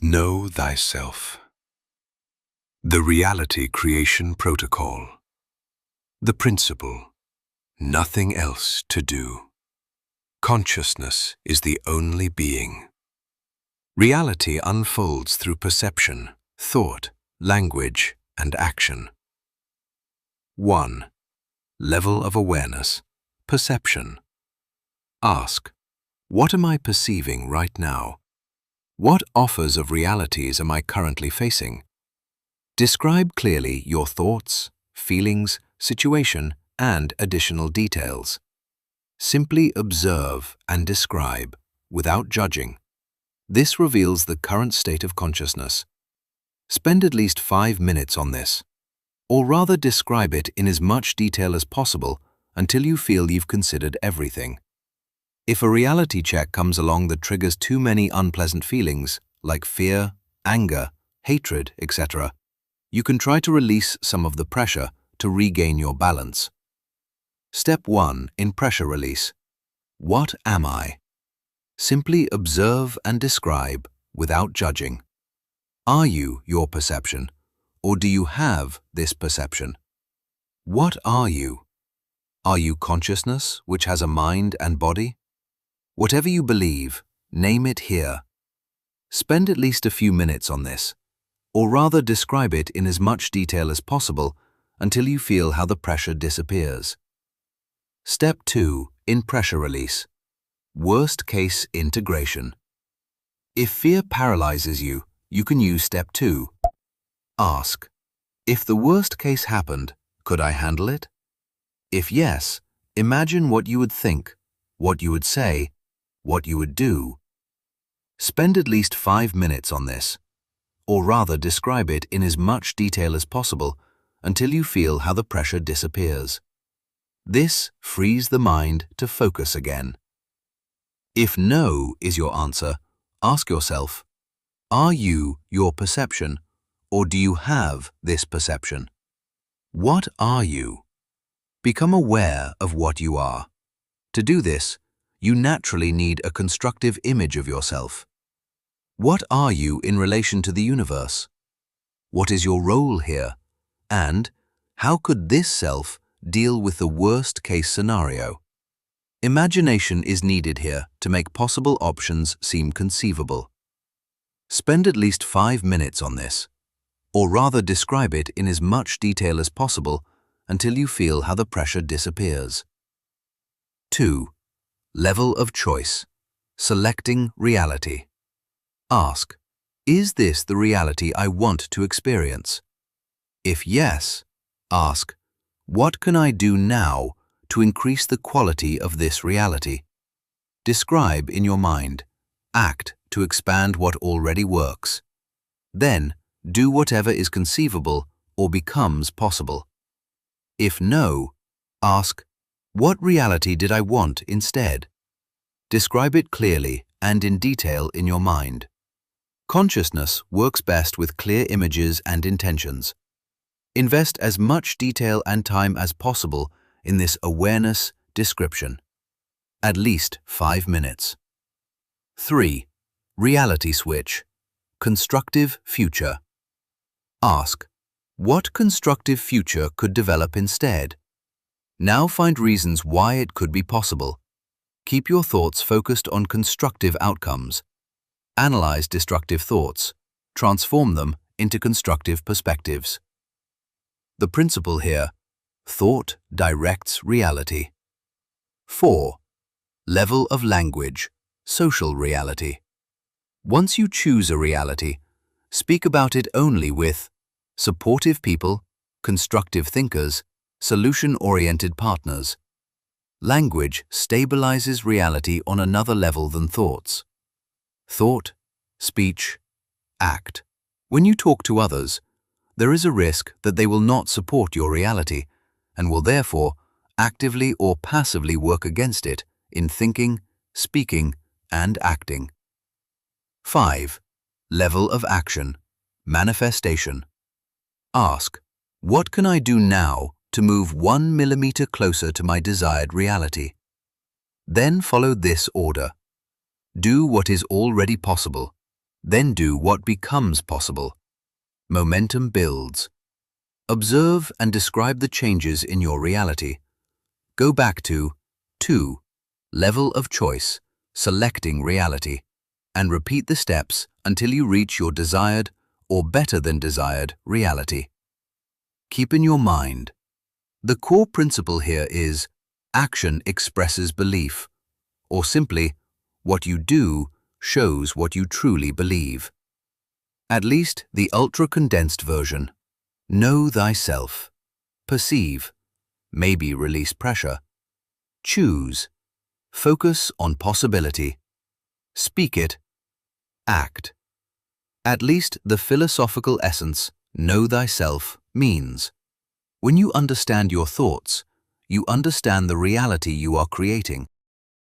Know thyself. The reality creation protocol. The principle. Nothing else to do. Consciousness is the only being. Reality unfolds through perception, thought, language, and action. 1. Level of awareness. Perception. Ask, what am I perceiving right now? What offers of realities am I currently facing? Describe clearly your thoughts, feelings, situation, and additional details. Simply observe and describe, without judging. This reveals the current state of consciousness. Spend at least 5 minutes on this, or rather describe it in as much detail as possible until you feel you've considered everything. If a reality check comes along that triggers too many unpleasant feelings, like fear, anger, hatred, etc., you can try to release some of the pressure to regain your balance. Step 1 in pressure release. What am I? Simply observe and describe without judging. Are you your perception, or do you have this perception? What are you? Are you consciousness, which has a mind and body? Whatever you believe, name it here. Spend at least a few minutes on this, or rather describe it in as much detail as possible until you feel how the pressure disappears. Step 2 in pressure release. Worst case integration. If fear paralyzes you, you can use step 2. Ask, if the worst case happened, could I handle it? If yes, imagine what you would think, what you would say, what you would do. Spend at least 5 minutes on this, or rather describe it in as much detail as possible until you feel how the pressure disappears. This frees the mind to focus again. If no is your answer, ask yourself, are you your perception, or do you have this perception? What are you? Become aware of what you are. To do this, you naturally need a constructive image of yourself. What are you in relation to the universe? What is your role here? And how could this self deal with the worst-case scenario? Imagination is needed here to make possible options seem conceivable. Spend at least 5 minutes on this, or rather describe it in as much detail as possible until you feel how the pressure disappears. 2. Level of choice. Selecting reality. Ask, is this the reality I want to experience? If yes, ask, what can I do now to increase the quality of this reality? Describe in your mind. Act to expand what already works. Then, do whatever is conceivable or becomes possible. If no, ask, what reality did I want instead? Describe it clearly and in detail in your mind. Consciousness works best with clear images and intentions. Invest as much detail and time as possible in this awareness description. At least 5 minutes. 3. Reality switch. Constructive future. Ask, what constructive future could develop instead? Now find reasons why it could be possible. Keep your thoughts focused on constructive outcomes. Analyze destructive thoughts. Transform them into constructive perspectives. The principle here, thought directs reality. 4. Level of language, social reality. Once you choose a reality, speak about it only with supportive people, constructive thinkers, solution-oriented partners. Language stabilizes reality on another level than thoughts. Thought, speech, act. When you talk to others, there is a risk that they will not support your reality and will therefore actively or passively work against it in thinking, speaking, and acting. 5. Level of action, manifestation. Ask, what can I do now to move 1 millimeter closer to my desired reality? Then follow this order. Do what is already possible. Then do what becomes possible. Momentum builds. Observe and describe the changes in your reality. Go back to 2. Level of choice, selecting reality, and repeat the steps until you reach your desired or better than desired reality. Keep in your mind, the core principle here is action expresses belief, or simply, what you do shows what you truly believe. At least the ultra-condensed version. Know thyself. Perceive. Maybe release pressure. Choose. Focus on possibility. Speak it. Act. At least the philosophical essence, know thyself, means when you understand your thoughts, you understand the reality you are creating.